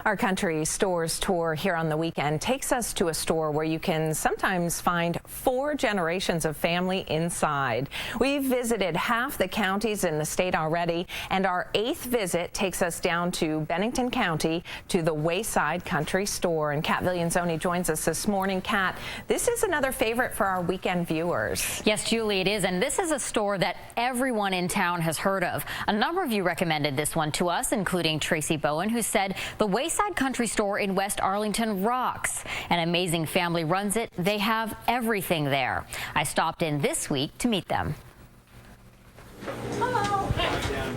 Our Country Stores tour here on the weekend takes us to a store where you can sometimes find 4 generations of family inside. We've visited half the counties in the state already, and our 8th visit takes us down to Bennington County to the Wayside Country Store. And Kat Viglienzoni joins us this morning. Kat, this is another favorite for our weekend viewers. Yes, Julie, it is. And this is a store that everyone in town has heard of. A number of you recommended this one to us, including Tracy Bowen, who said the Wayside Country Store in West Arlington rocks. An amazing family runs it. They have everything there. I stopped in this week to meet them. Hello.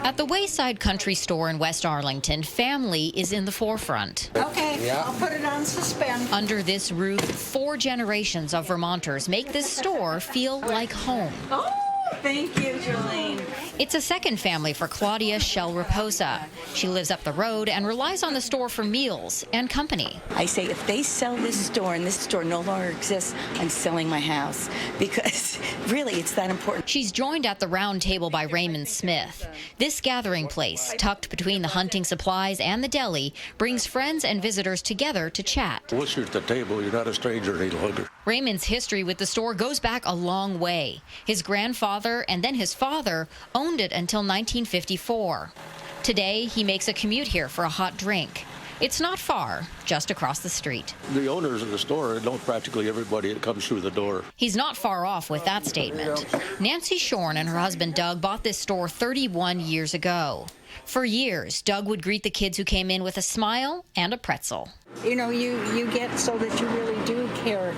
At the Wayside Country Store in West Arlington, family is in the forefront. Okay, yeah. I'll put it on suspend. Under this roof, 4 generations of Vermonters make this store feel like home. Oh, thank you, Jolene. It's a second family for Claudia Shell Raposa. She lives up the road and relies on the store for meals and company. I say if they sell this store and this store no longer exists, I'm selling my house, because really it's that important. She's joined at the round table by Raymond Smith. This gathering place, tucked between the hunting supplies and the deli, brings friends and visitors together to chat. Once you're at the table, you're not a stranger any longer. Raymond's history with the store goes back a long way. His grandfather and then his father owned it until 1954. Today, he makes a commute here for a hot drink. It's not far, just across the street. The owners of the store know practically everybody that comes through the door. He's not far off with that statement. Nancy Shorn and her husband Doug bought this store 31 years ago. For years, Doug would greet the kids who came in with a smile and a pretzel. You know, you get so that you really do care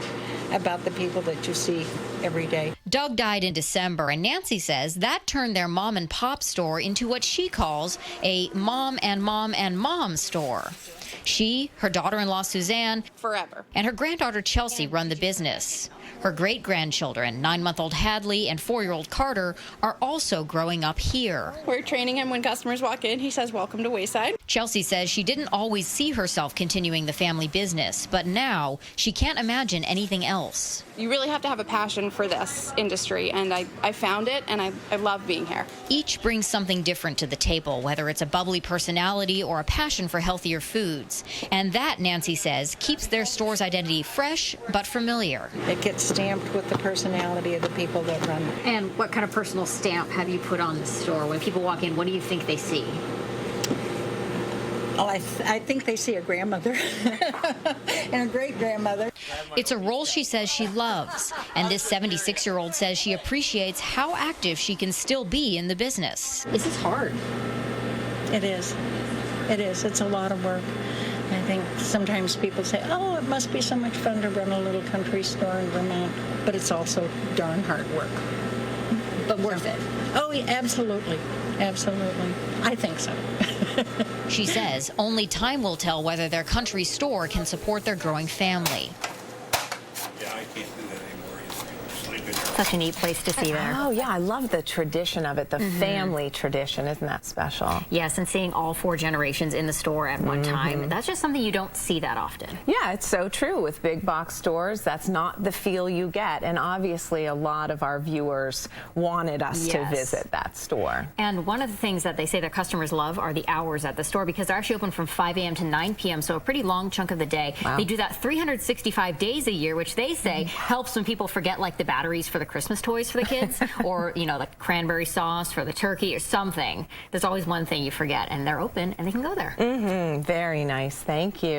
about the people that you see every day. Doug died in December, and Nancy says that turned their mom and pop store into what she calls a mom and mom and mom store. She, her daughter-in-law Suzanne, forever, and her granddaughter Chelsea run the business. Her great-grandchildren, 9-month-old Hadley and 4-year-old Carter, are also growing up here. We're training him when customers walk in. He says, "Welcome to Wayside." Chelsea says she didn't always see herself continuing the family business, but now she can't imagine anything else. You really have to have a passion for this industry, and I found it, and I love being here. Each brings something different to the table, whether it's a bubbly personality or a passion for healthier foods. And that, Nancy says, keeps their store's identity fresh but familiar. It gets stamped with the personality of the people that run it. And what kind of personal stamp have you put on the store? When people walk in, what do you think they see? Oh, I think they see a grandmother and a great-grandmother. It's a role she says she loves, and this 76-year-old says she appreciates how active she can still be in the business. This is hard. It is. It is. It's a lot of work. I think sometimes people say, oh, it must be so much fun to run a little country store in Vermont, but it's also darn hard work. But worth it. Oh, yeah, absolutely. Absolutely. I think so. She says only time will tell whether their country store can support their growing family. Yeah, I can't do that anymore. Sleep in there. Such a neat place to see there. Oh, yeah, I love the tradition of it, the family tradition. Isn't that special? Yes, and seeing all 4 generations in the store at one time, that's just something you don't see that often. Yeah, it's so true. With big box stores, that's not the feel you get. And obviously, a lot of our viewers wanted us to visit that store. And one of the things that they say their customers love are the hours at the store, because they're actually open from 5 a.m. to 9 p.m., so a pretty long chunk of the day. Wow. They do that 365 days a year, which they say helps when people forget, like, the batteries for the Christmas toys for the kids, or, you know, the cranberry sauce for the turkey or something. There's always one thing you forget, and they're open and they can go there. Very nice. Thank you.